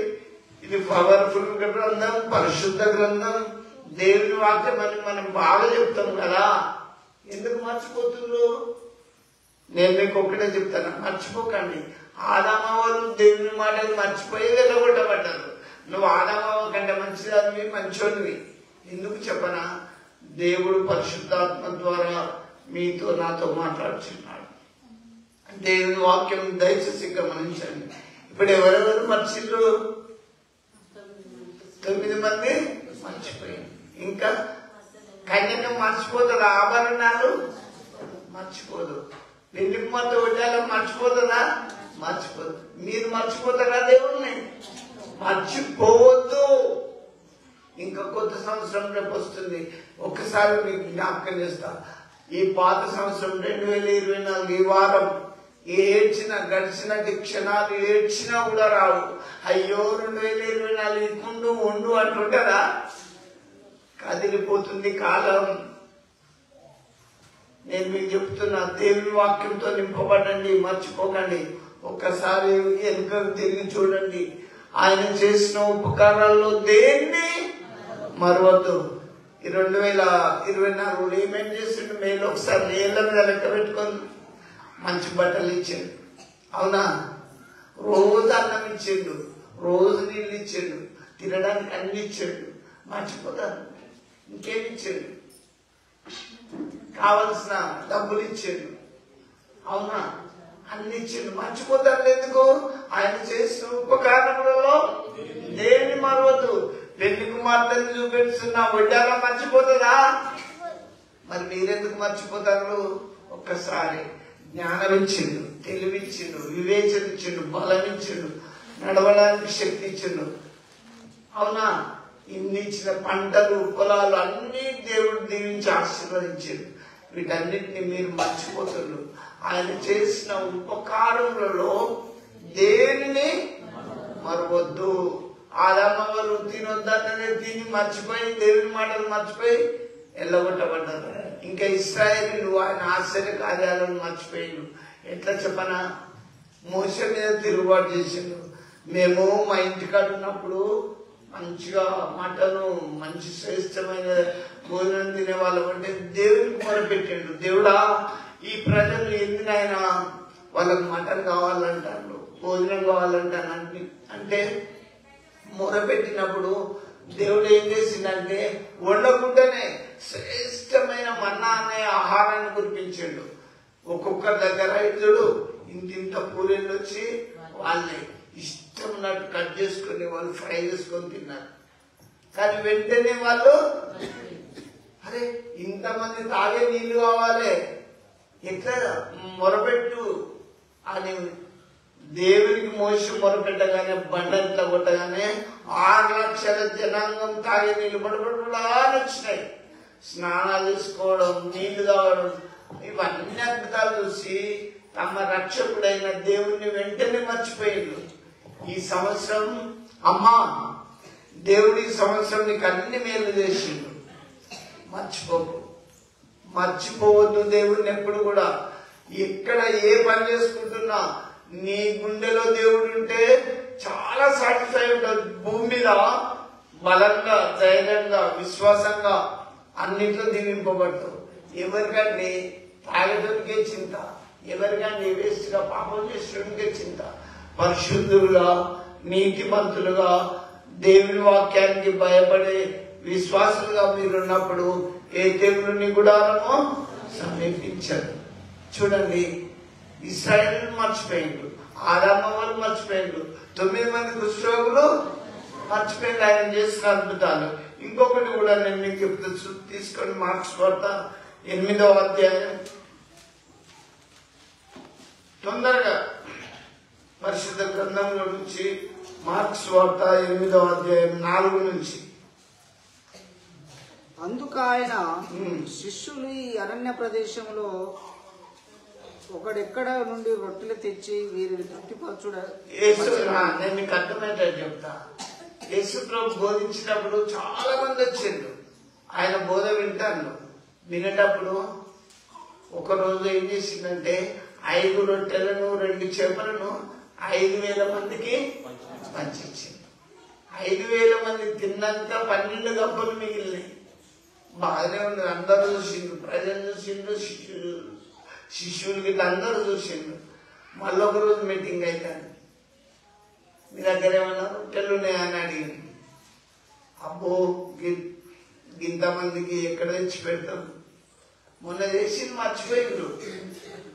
ఇది పవర్ఫుల్ గ్రంథం, పరిశుద్ధ గ్రంథం, దేవుని వాక్యం అని మనం బాగా చెప్తాం కదా. ఎందుకు మర్చిపోతుండ్రు? నేను మీకు ఒక్కటే చెప్తాను, మర్చిపోకండి. ఆదామవ్వలు దేవుని మాటలు మర్చిపోయి వెళ్ళగొట్టబడ్డారు. నువ్వు ఆదామవ్వ కంటే మంచిదానివి, మంచోనివి. ఎందుకు చెప్పనా? దేవుడు పరిశుద్ధాత్మ ద్వారా మీతో నాతో మాట్లాడుచున్నాడు. దేవుని వాక్యం దయచేసి గమనించండి. ఇప్పుడు ఎవరెవరు మర్చిర్రు? 9 మంది మర్చిపోయింది. ఇంకా కన్యకం మర్చిపోతుందా? ఆభరణాలు మర్చిపోదు. పెళ్లి కుమార్తె వడ్డాలో మర్చిపోతుందా? మర్చిపోదు. మీరు మర్చిపోతారా? దేవుణ్ణి మర్చిపోవద్దు. ఇంకా కొత్త సంవత్సరం రేపు వస్తుంది. ఒక్కసారి మీకు జ్ఞాపకం చేస్తా. ఈ పాత సంవత్సరం 2024 ఈ వారం గడిచిన క్షణాలు ఏడ్చినా కూడా రావు. అయ్యో 2024 ఇకుండు ఉండు అంటుంటారా? కదిలిపోతుంది కాలం. నేను మీకు చెప్తున్నా, దేవుని వాక్యంతో నింపబడండి, మర్చిపోకండి. ఒక్కసారి వెనుకకు తిరిగి చూడండి. ఆయన చేసిన ఉపకారాల్లో దేన్ని మరవద్దు. 2024 ఏమేం చేసిండు? మేలు ఒకసారి ఏళ్ళ మీద లెక్క పెట్టుకొని మంచి బట్టలు ఇచ్చిండు, అవునా? రోజు అన్నం ఇచ్చిండు, రోజు నీళ్ళు ఇచ్చిండు, తినడానికి అన్ని ఇచ్చిండు. మర్చిపోతాను. ఇంకేమి ఇచ్చిండు? కావలసిన డబ్బులు ఇచ్చిండు, అవునా? అన్ని ఇచ్చిండు. మర్చిపోతాను ఎందుకు? ఆయన చేసిన ఉపకారములలో దేన్ని మరవద్దు. పెళ్లి కుమార్తెను చూపిస్తున్నా వడ్డాలో మర్చిపోతుందా? మరి మీరెందుకు మర్చిపోతారు? ఒక్కసారి జ్ఞానం ఇచ్చిండు, తెలివిచ్చిండు, వివేచన ఇచ్చిండు, బలం ఇచ్చిండు, నడవడానికి శక్తి ఇచ్చిండు, అవునా? ఇన్ని ఇచ్చిన పంటలు, పొలాలు అన్ని దేవుడు దీవించి ఆశీర్వదించాడు. వీటన్నిటిని మీరు మర్చిపోతున్నారు. ఆయన చేసిన ఉపకారములలో దేనిని మరవద్దు. ఆదామవ్వలు తినొద్దనే తిని మర్చిపోయి దేవుని మాటలు మర్చిపోయి ఎల్లగొట్టబడ్డారు. ఇంకా ఇశ్రాయేలీయులు ఆయన ఆశ్చర్య కార్యాలను మర్చిపోయిండు. ఎట్లా చెప్పనా? మోషే మీద తిరుగుబాటు చేసిండు. మేము మా ఇంటికాడ ఉన్నప్పుడు మంచిగా మటను, మంచి శ్రేష్టమైన భోజనం తినేవాళ్ళం. అంటే దేవునికి మొరపెట్టిండు. దేవుడా, ఈ ప్రజలు ఎందుకైనా వాళ్ళకి మటన్ కావాలంటారు, భోజనం కావాలంటాను అంటే మొరపెట్టినప్పుడు దేవుడు ఏం చేసిందంటే వండకుండానే శ్రేష్టమైన మన్నా అనే ఆహారాన్ని కురిపించాడు. ఒక్కొక్కరి దగ్గర ఇద్దరు ఇంత పూరీలు వచ్చి వాళ్ళని ఇష్టం ఉన్నట్టు కట్ చేసుకుని వాళ్ళు ఫ్రై చేసుకొని తిన్నారు. కానీ వెంటనే వాళ్ళు అరే ఇంతమంది తాగే నీళ్లు కావాలి, ఎట్లా మొరపెట్టు అని దేవునికి మోసి మొరపెట్టగానే బండట్లా కొట్టగానే 6 లక్షల జనాంగం తాగే నీళ్లు బడబడబడా వచ్చినాయి. స్నానాలు చేసుకోవడం, నీళ్లు తాగడం, ఇవన్నీ అద్భుతాలు చూసి తమ రక్షకుడైన దేవుణ్ణి వెంటనే మర్చిపోయిండు. ఈ సంవత్సరం అమ్మా దేవుడి సంవత్సరం నీకు అన్ని మేలు చేసిండు. మర్చిపోవద్దు దేవుడిని ఎప్పుడు కూడా. ఎక్కడ ఏ పని చేసుకుంటున్నా నీ గుండెలో దేవుడు ఉంటే చాలా సాటిస్ఫై ఉంటుంది. భూమి మీద బలంగా, ధైర్యంగా, విశ్వాసంగా అన్నింటిలో దీవింపబడతావు. ఎవరికండి తాగడానికే చింత, ఎవరికండి వేస్ట్గా పాపం చేసడానికే చింత. పరిశుద్ధులుగా, నీతిమంతులుగా దేవుని వాక్యానికి భయపడే విశ్వాసులుగా మీరున్నప్పుడు ఏ దేవుని గుడారమో సమీపించదు. చూడండి, ఇశ్రాయేలు మర్చిపోయిండు, ఆదాము వాళ్ళు మర్చిపోయిండు, 9 మంది కుష్ఠరోగులు మర్చిపోయింది ఆయన చేసిన అద్భుతాలు. ఇంకొకటి కూడా నేను మీకు చెప్తే తీసుకొని మార్క్స్ వార్త 8వ అధ్యాయం తొందరగా పరిశుద్ధ గ్రంథంలో నుంచి మార్క్స్ వార్త 8వ అధ్యాయం 4 నుంచి.
అందుకు ఆయన శిష్యులు ఈ అరణ్య ప్రదేశంలో ఒకడెక్కడ నుండి రొట్టెలు తెచ్చి వీరిని తృప్తిపరచుడ.
నేను మీకు అర్థమయ్యేటట్టు చెప్తా. యేసు ప్రభు బోధించినప్పుడు చాలా మంది వచ్చిండు, ఆయన బోధ వింటాను. వినేటప్పుడు ఒకరోజు ఏం చేసిందంటే 5 రొట్టెలను 2 చేపలను 5,000 మందికి పంచించింది. 5,000 మంది తిన్నాక 12 గంపలు మిగిలినాయి. బాగానే ఉంది, అందరూ చూసిండ్రు, ప్రజలు చూసిండ్రు, శిష్యులు గిట్లా అందరూ చూసిండ్రు. మళ్ళీ ఒక రోజు మీటింగ్ అవుతాను, మీ దగ్గర ఏమన్నా రొట్టెలు ఉన్నాయని అడిగింది. అబ్బో ఇంతమందికి ఎక్కడ తెచ్చి పెడతాం, మొన్న చేసి మర్చిపోయిండ్రు.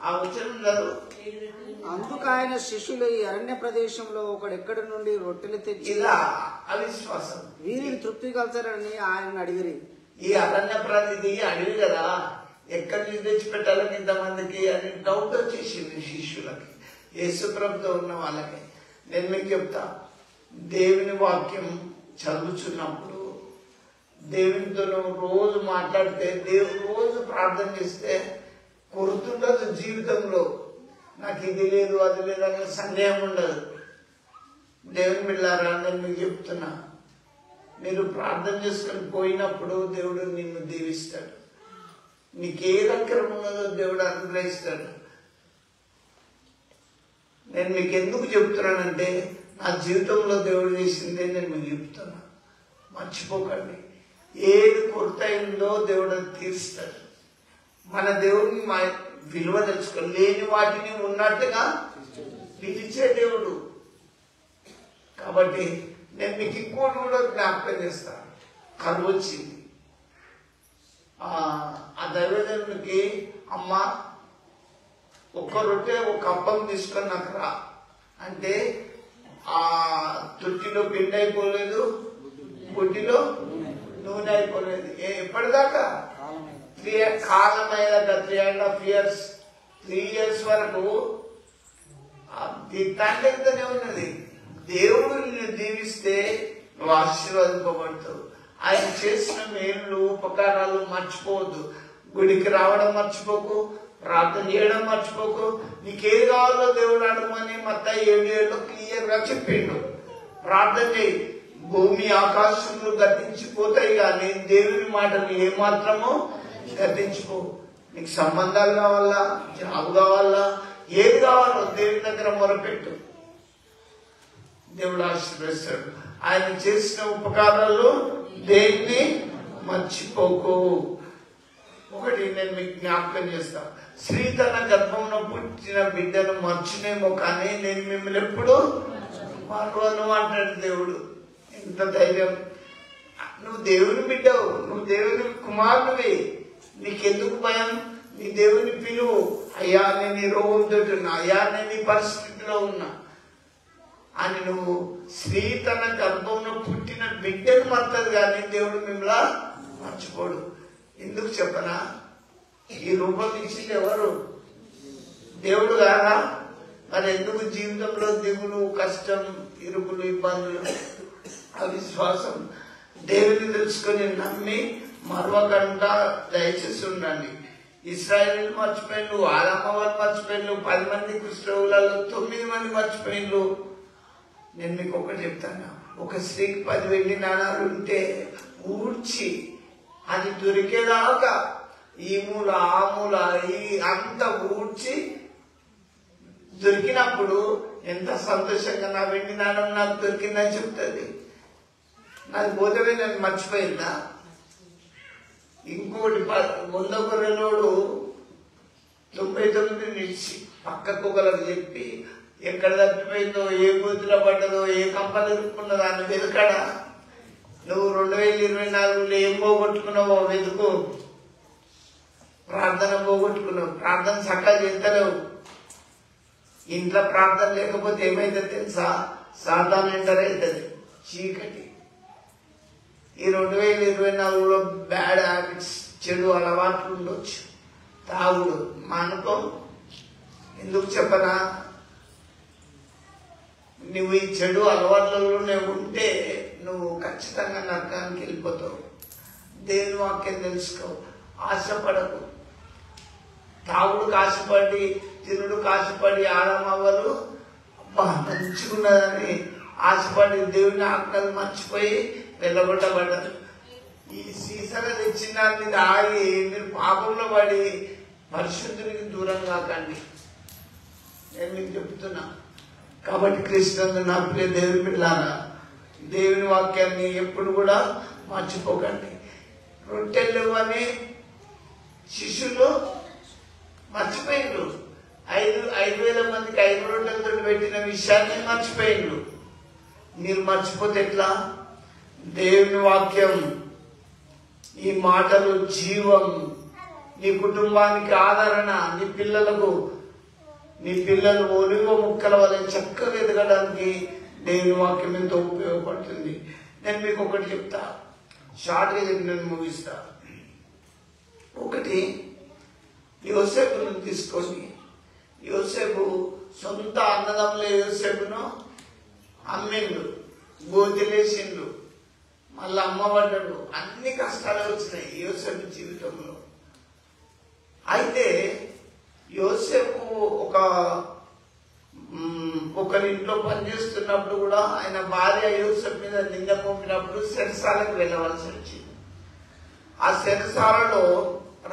ఆ వచ్చినారు.
అందుకు ఆయన శిష్యులు ఈ అరణ్య ప్రదేశంలో ఒకడెక్కడి నుండి రొట్టెలు తెచ్చి
ఇలా అవిశ్వాసం
వీరిని తృప్తి కల్చారని ఆయన అడిగిరి.
ఈ అరణ్య ప్రాంతి అడవి కదా, ఎక్కడి నుంచి తెచ్చి పెట్టాలని ఇంతమందికి అని డౌట్ వచ్చేసింది శిష్యులకి, యేసు ప్రభుతో ఉన్న వాళ్ళకి. నేను మీకు చెప్తా, దేవుని వాక్యం చదువుతున్నప్పుడు దేవునితో రోజు మాట్లాడితే, దేవుని రోజు ప్రార్థన చేస్తే కొరుతుండదు జీవితంలో. నాకు ఇది లేదు అది లేదు అనే సందేహం ఉండదు. దేవుని బిడ్డలారా, నేను మీకు చెప్తున్నా, మీరు ప్రార్థన చేసుకొని పోయినప్పుడు దేవుడు నిన్ను దీవిస్తాడు. నీకే దగ్గర ఉన్నదో దేవుడు అనుగ్రహిస్తాడు. నేను మీకు ఎందుకు చెప్తున్నానంటే, నా జీవితంలో దేవుడు చేసిందే నేను మీకు చెప్తున్నా. మర్చిపోకండి, ఏది కొరత అయిందో దేవుడు తీరుస్తాడు. మన దేవుడిని విలువ తెలుసుకో, లేని వాటిని ఉన్నట్టుగా పిలిచే దేవుడు. కాబట్టి నేను మీకు ఇంకోటి కూడా జ్ఞాపకం చేస్తాను. కరువు వచ్చింది, ఆ దైవజనునికి అమ్మ ఒక్క రొట్టె ఒక అప్పం తీసుకొని నాకు రా అంటే, ఆ తొట్టిలో పిండి అయిపోలేదు, బుడ్డిలో నూనె అయిపోలేదు. ఎప్పటిదాకా? కాలం అయ్యాక 3.5 years 3 years వరకు తండ్రితోనే ఉన్నది. దేవుడు నిన్ను దీవిస్తే నువ్వు ఆశీర్వదింపబడతావు. ఆయన చేసిన మేలు ఉపకారాలు మర్చిపోవద్దు. గుడికి రావడం మర్చిపోకు, ప్రార్థన చేయడం మర్చిపోకు. నీకేది కావాలో దేవుడు అడగమని మత్తయి 7:7 క్లియర్ గా చెప్పిండు. ప్రార్థన చేయి. భూమి ఆకాశములు గతించిపోతాయి కానీ దేవుని మాటలు ఏమాత్రమో గతించుకో. నీకు సంబంధాలు కావాలా, జాబ్ కావాలా, ఏది కావాలో దేవుని దగ్గర మొరపెట్టు, దేవుడు ఆశీర్వదిస్తాడు. ఆయన చేసిన ఉపకారాలు దేన్ని మర్చిపోకు. ఒకటి నేను మీకు జ్ఞాపకం చేస్తా, స్త్రీ తన గర్భంలో పుట్టిన బిడ్డను మర్చినేమో కానీ నేను మిమ్మల్ని ఎప్పుడు మరవను అంటాడు దేవుడు. ఎంత ధైర్యం! నువ్వు దేవుని బిడ్డవు, నువ్వు దేవుని కుమారుడివి, నీకెందుకు భయం? నీ దేవుని పిలువు. అయ్యా నేను ఈ రోగంతో ఉన్నా, అయ్యా నేను ఈ పరిస్థితిలో ఉన్నా అని. నువ్వు స్త్రీ తన గర్భంలో పుట్టిన బిడ్డను మర్తదు కానీ దేవుడు మిమ్మల్ని మర్చిపోడు. ఎందుకు చెప్పనా? ఈ రూపం ఇచ్చింది ఎవరు? దేవుడు కాదా? మరి ఎందుకు జీవితంలో దిగులు, కష్టం, ఇరుకులు, ఇబ్బందులు, అవిశ్వాసం? దేవుని తెలుసుకొని నమ్మి మరవకుండా దయచేసి ఉండండి. ఇశ్రాయేలు మర్చిపోయిండు, ఆదామ వాళ్ళు మర్చిపోయిండు, 10 మంది కుష్ఠరోగులలో 9 మంది మర్చిపోయిండు. నేను మీకు ఒకటి చెప్తాను, ఒక స్త్రీకి 10 వెండి నాణాలు ఉంటే ఊడ్చి అది దొరికేదాకా ఈ మూల ఆ మూల అంత ఊడ్చి దొరికినప్పుడు ఎంత సంతోషంగా నా వెండి నాణం నాకు దొరికిందని చెప్తుంది. నాకు పోతే నేను మర్చిపోయిందా? ఇంకోటి 100 గొర్రెలోడు 99 నిలిచి పక్కకు ఒకరికి చెప్పి ఎక్కడ తప్పిపోయిందో, ఏ బూతులో పడ్డదో, ఏ కంపలు ఇరుక్కున్నదో అని వెతుకడా? నువ్వు 2024లో ఏం పోగొట్టుకున్నావో వెతుకు. ప్రార్థన పోగొట్టుకున్నావు, ప్రార్థన చక్కగా చేస్తలేవు. ఇంట్లో ప్రార్థన లేకపోతే ఏమైతే తెలుసా? సాధారణ ఎంటర్ అవుతుంది, చీకటి. ఈ 2024లో బ్యాడ్ హ్యాబిట్స్, చెడు అలవాట్లు ఉండొచ్చు. తాగుడు మానుకో. ఎందుకు చెప్పనా? నువ్వు ఈ చెడు అలవాట్లలోనే ఉంటే నువ్వు ఖచ్చితంగా నరకానికి వెళ్ళిపోతావు. దేవుని వాక్యం తెలుసుకో. ఆశపడకు. తాగుడుకు ఆశపడి, తినుడుకు ఆశపడి ఆడమవ్వలు అబ్బా మంచిగున్నదని ఆశపడి దేవుని ఆజ్ఞలు మర్చిపోయి వెళ్ళగొట్టబడ్డారు. ఈ సీసలు తెచ్చిన దాన్ని తాగి మీరు పాపంలో పడి పరిశుద్ధునికి దూరం కాకండి, నేను మీకు చెప్తున్నా. కాబట్టి కృష్ణుడు నా ప్రియ దేవుని బిడ్డలారా, దేవుని వాక్యాన్ని ఎప్పుడు కూడా మర్చిపోకండి. రొట్టెలు అని శిష్యులు మర్చిపోయిండ్రు. 5,000 మందికి 5 రొట్టెలతో పెట్టిన విషయాన్ని మర్చిపోయిండ్రు. మీరు మర్చిపోతే ఎట్లా? దేవుని వాక్యం, ఈ మాటలు జీవం, నీ కుటుంబానికి ఆదరణ, నీ పిల్లలు ఒలివ ముక్కల వల్ల చక్కగా ఎదగడానికి దేవుని వాక్యం ఎంతో ఉపయోగపడుతుంది. నేను మీకు ఒకటి చెప్తా, షార్ట్గా చెప్పి నేను ముగిస్తా. ఒకటి, యోసేపును తీసుకొని, యోసేపు సొంత అన్నదమ్ముల యోసేపును అమ్మిండు, గోతిలేసిండు, మళ్ళీ అమ్మబడ్డాడు. అన్ని కష్టాలు వచ్చినాయి యోసేపు జీవితంలో. అయితే యోసేపు ఒకరింట్లో పనిచేస్తున్నప్పుడు కూడా ఆయన భార్య యోసేపు మీద నింద మోపినప్పుడు చెరసాలకు వెళ్ళవలసి వచ్చింది. ఆ చెరసాలలో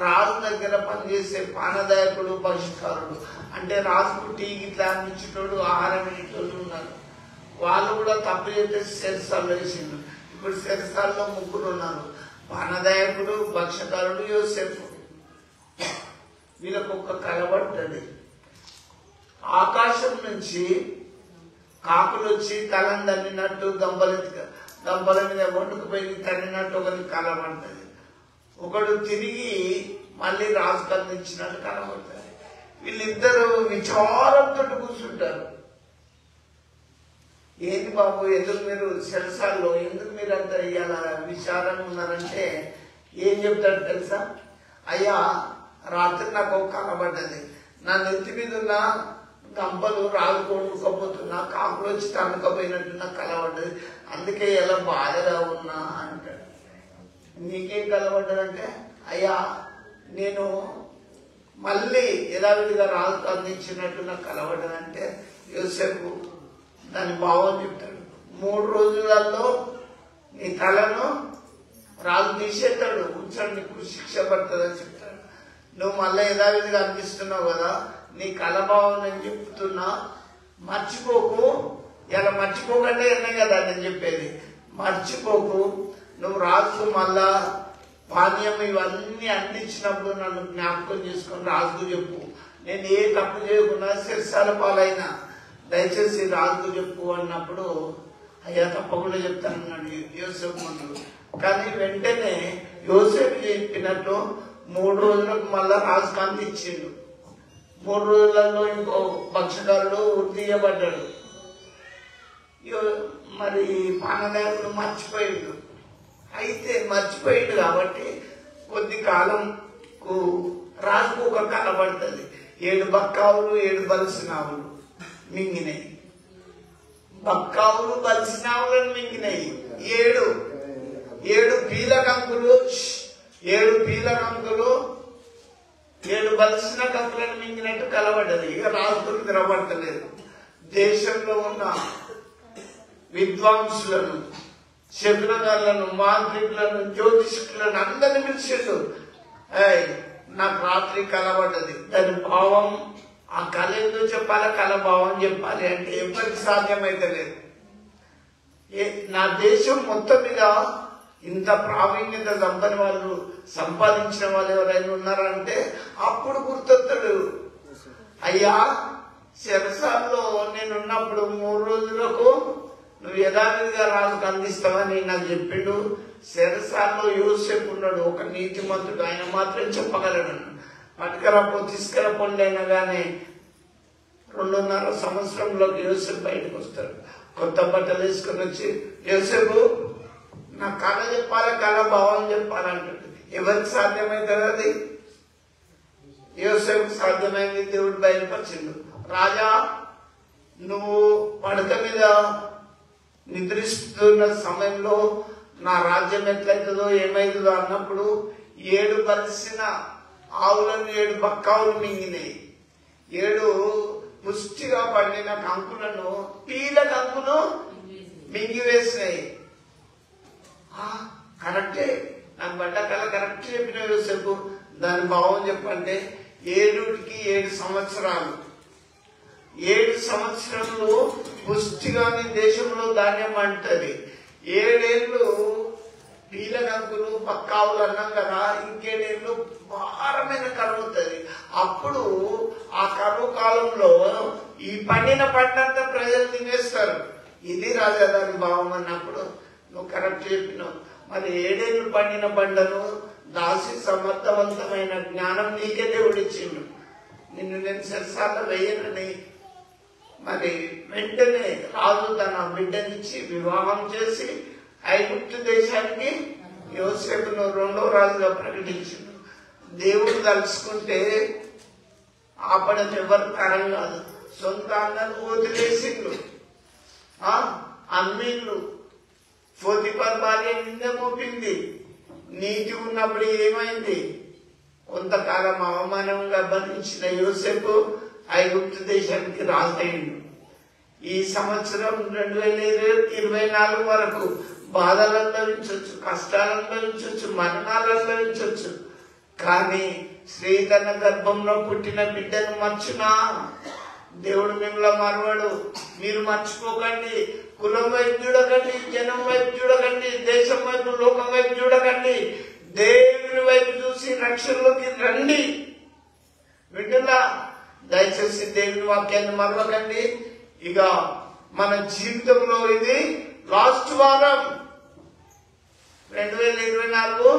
రాజు దగ్గర పనిచేసే పానదాయకుడు, భక్షకారుడు, అంటే రాజుకు టీ గిట్లా అందించేటోడు, ఆహారం ఇచ్చేటోడు ఉన్నారు. వాళ్ళు కూడా తప్పు చేస్తే చెరసాలు వేసిండు. ఇప్పుడు చెరసాలలో 3 ఉన్నారు, పానదాయకుడు, భక్షకారుడు, యోసేపు. వీళ్ళకు ఒక కలబడ్డది. ఆకాశం నుంచి కాకులు వచ్చి తలని తన్నినట్టు, గంపల మీద వండుకుపోయి తన్నినట్టు ఒకరికి కలబడ్డది. ఒకడు తిరిగి మళ్ళీ రాజు కందించినట్టు కనబడతారు. వీళ్ళిద్దరూ విచారంతో కూర్చుంటారు. ఏంటి బాబు, ఎందుకు మీరు సెరసాల్లో, ఎందుకు మీరు అంత ఇలా విచారంగా ఉన్నారంటే ఏం చెప్తాడు తెలుసా? అయ్యా, రాత్రి నాకు ఒక కనబడ్డది. నా నెత్తి మీద ఉన్న గంపలు రాజు కొనుక్కోపోతున్నా, కాకులు వచ్చి తనుకపోయినట్టు నాకు కలబడ్డది, అందుకే ఎలా బాధగా ఉన్నా అంటాడు. నీకేం కలబడ్డదంటే, అయ్యా నేను మళ్ళీ యథావిధిగా రాజు అందించినట్టు నాకు కలబడ్డదంటే, యోసేపు దాని భావం చెప్తాడు. 3 రోజులలో నీ తలను రాజు తీసేస్తాడు, ఉంచాడు, నీకు శిక్ష పడుతుందని చెప్తాడు. నువ్వు మళ్ళీ యథావిధిగా అందిస్తున్నావు కదా, నీ కలభావం నేను చెప్తున్నా, మర్చిపోకు. ఇలా మర్చిపోకంటే ఎన్నే కదా నేను చెప్పేది, మర్చిపోకు. నువ్వు రాజు మళ్ళా పానీయం ఇవన్నీ అందించినప్పుడు నన్ను జ్ఞాపకం చేసుకొని రాజుకు చెప్పు. నేను ఏ తప్పు చేయకుండా శిరసాల పాలైనా దయచేసి రాజుకు చెప్పు అన్నప్పుడు, అయ్యా తప్పకుండా చెప్తానన్నాడు యోసేపు ముందు. కానీ వెంటనే యోసేపు చెప్పినట్టు 3 రోజులకు మళ్ళా రాజుకు అందించిండు. 3 రోజులలో ఇంకో భక్షకారుడు తీయబడ్డాడు. మరి పానదాయకుడు మర్చిపోయిండు. అయితే మర్చిపోయిండు కాబట్టి కొద్ది కాలంకు రాజుకు ఒక కనబడుతుంది. 7 బక్కావులు 7 బలిసినావులు మింగినాయి. బక్కావులు బలిసినావులను మింగినాయి. 7 పీలకంకులు 7 బలిసిన కంకులను మింగినట్టు కలబడ్డది. ఇక రాజుకు నిలబడతలేదు. దేశంలో ఉన్న విద్వాంసులను, శకునగాళ్లను, మాంత్రికులను, జ్యోతిష్కులను అందరిని పిలిచిండు. నాకు రాత్రి కలబడ్డది, దాని భావం, ఆ కళ ఏందో చెప్పాలి, కళ భావం చెప్పాలి అంటే ఎవరికి సాధ్యమైతే లేదు. నా దేశం మొత్తం మీద ఇంత ప్రావీణ్యత సంపాదించిన వాళ్ళు ఎవరైనా ఉన్నారంటే అప్పుడు గుర్తొస్తాడు, అయ్యా చెరసాల్లో నేనున్నప్పుడు 3 రోజులకు నువ్వు యథావిధిగా రాజుకు అందిస్తావని నాకు చెప్పిండు. చెరసాల్లో యోసేపు ఉన్నాడు, ఒక నీతిమంతుడు, ఆయన మాత్రం చెప్పగలడు. పట్టుకరాపో తీసుకురాపోండి అయినా కానీ 2.5 సంవత్సరంలోకి యోసేపు బయటకు వస్తాడు. కొత్త బట్టలు వేసుకొని వచ్చి, యోసేపు నా కళ చెప్పాలి, కళ భావం చెప్పాలంటుంది. ఎవరికి సాధ్యమవుతుంది అది? యోసేపు సాధ్యమైంది, దేవుడు బయలుపరిచిండు. రాజా, నువ్వు పడక మీద నిద్రిస్తున్న సమయంలో నా రాజ్యం ఎట్లయితుందో ఏమైతుందో అన్నప్పుడు 7 బలిసిన ఆవులను 7 బక్కావులు మింగినాయి. 7 పుష్టిగా పండిన కంకులను, పీల కంకును మింగివేసినాయి. కరెక్టే, నాకు పడ్డ కళ కరెక్ట్ చెప్పిన యోసేపు. దాని భావం చెప్పంటే 7కి 7 సంవత్సరాలు. 7 సంవత్సరంలో పుష్టిగా నీ దేశంలో ధాన్యం అంటది. 7 ఏళ్ళు పీల కంకులు పక్కావులు అన్నాం కదా, ఇంకేడేళ్ళు భారమైన కరువు అవుతుంది. అప్పుడు ఆ కరువు కాలంలో ఈ పండిన పంటంతా ప్రజలు తినేస్తారు. ఇది రాజా దాని భావం అన్నప్పుడు నువ్వు కరెక్ట్ చెప్పినావు. మరి 7 ఏళ్ళు పండిన పంటను దాసి సమర్థవంతమైన జ్ఞానం నీకే దేవుడు ఇచ్చిండు. నిన్ను నేను సరిసార్లు వేయనని మరి వెంటనే రాజు తన బిడ్డనిచ్చి వివాహం చేసి ఐగుప్తు దేశానికి యోసేపును 2వ రాజుగా ప్రకటించిండు. దేవుడు తలుచుకుంటే ఆపడం ఎవరు తరం కాదు. సొంత అన్నలు వదిలేసిండు, అమ్మీళ్ళు. పోతిఫర్ భార్య నింద మోపింది. నీతి ఉన్నప్పుడు ఏమైంది? కొంతకాలం అవమానంగా భరించిన యోసేపు ఐగుప్తు దేశానికి రాజయ్యిండు. ఈ సంవత్సరం 2024 వరకు బాధలు అనుభవించవచ్చు, కష్టాలు అనుభవించవచ్చు, మరణాలు అనుభవించవచ్చు. కానీ స్త్రీ తన గర్భంలో పుట్టిన బిడ్డను మర్చునా? దేవుడు మిమ్మల్ని మరవడు. మీరు మర్చిపోకండి. కులం వైపు చూడకండి, జనం వైపు చూడకండి, దేశం వైపు, లోకం వైపు చూడకండి. దేవుని వైపు చూసి రక్షణలోకి రండి. వింటున్నా? దయచేసి దేవుని వాక్యాన్ని మరవకండి. ఇక మన జీవితంలో ఇది లాస్ట్ వారం. 2024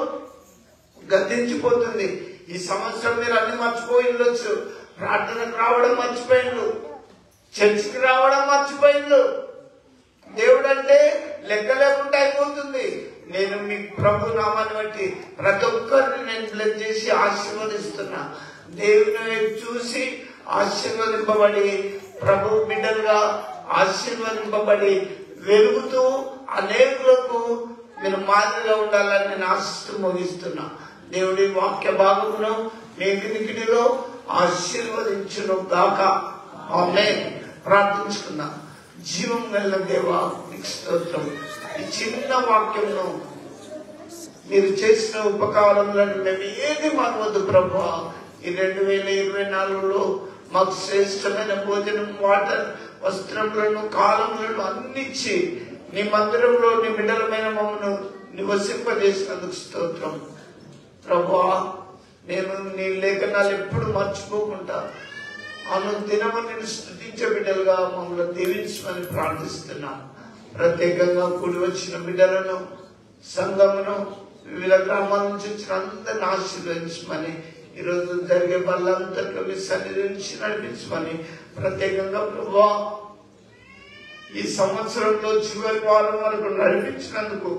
గతించిపోతుంది. ఈ సంవత్సరం మీరు అన్ని మర్చిపోయి ఉండొచ్చు. ప్రార్థనకు రావడం మర్చిపోయిండు, చర్చికి రావడం మర్చిపోయిండు. దేవుడు అంటే లెక్క లేకుండా అయిపోతుంది. నేను మీ ప్రభు నామాన్ని బట్టి ప్రతి ఒక్కరిని నేను బ్లెస్ చేసి ఆశీర్వదిస్తున్నా. దేవుని వైపు చూసి ఆశీర్వదింపబడి, ప్రభు బిడ్డలుగా ఆశీర్వదింపబడి వెలుగుతూ అనేకులకు మీరు మాదిరిగా ఉండాలని నేను ఆశిస్తూ ముగిస్తున్నా. దేవుడి వాక్య భాగమును మీ వినికిడిలో ఆశీర్వదించును గాక. ఆమేన్. ప్రార్థించుకున్నా. జీవం గల దేవా, నీకు స్తోత్రం. ఈ చిన్న వాక్యంలో మీరు చేసిన ఉపకారంలో మేము ఏది మరవద్దు ప్రభువా. ఈ 2024లో మాకు శ్రేష్టమైన భోజనం, వాటర్, వస్త్రములను, కాలములను అన్నిచ్చి నీ మందిరంలో నీ బిడ్డలమైన మమ్మల్ని నివసింపజేసినందుకు స్తోత్రం ప్రభువా. నేను నీ లేఖనాలు ఎప్పుడు మర్చిపోకుండా అనుదినము నేను స్తుతించే బిడ్డలుగా మమ్మల్ని దీవించమని ప్రార్థిస్తున్నాం. ప్రత్యేకంగా కూడి వచ్చిన బిడ్డలను, సంఘమును, వివిధ గ్రామాల నుంచి వచ్చిన అందరిని ఆశీర్వదించమని, ఈరోజు జరిగే బలంతట్లో మీ సన్నిధి నుంచి నడిపించమని ప్రత్యేకంగా ప్రభువా ఈ సంవత్సరంలో చివరి వారం వరకు నడిపించినందుకు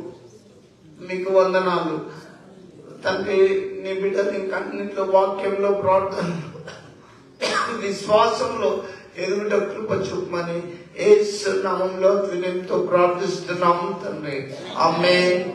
మీకు వందనాలు తండ్రి. నీ బిడ్డలు ఇంకన్నింటిలో వాక్యంలో, ప్రార్థనలో, విశ్వాసంలో ఎదుగుట కృప చూపమని యేసు నామములో వినయంతో ప్రార్థిస్తున్నాము తండ్రి. ఆమేన్.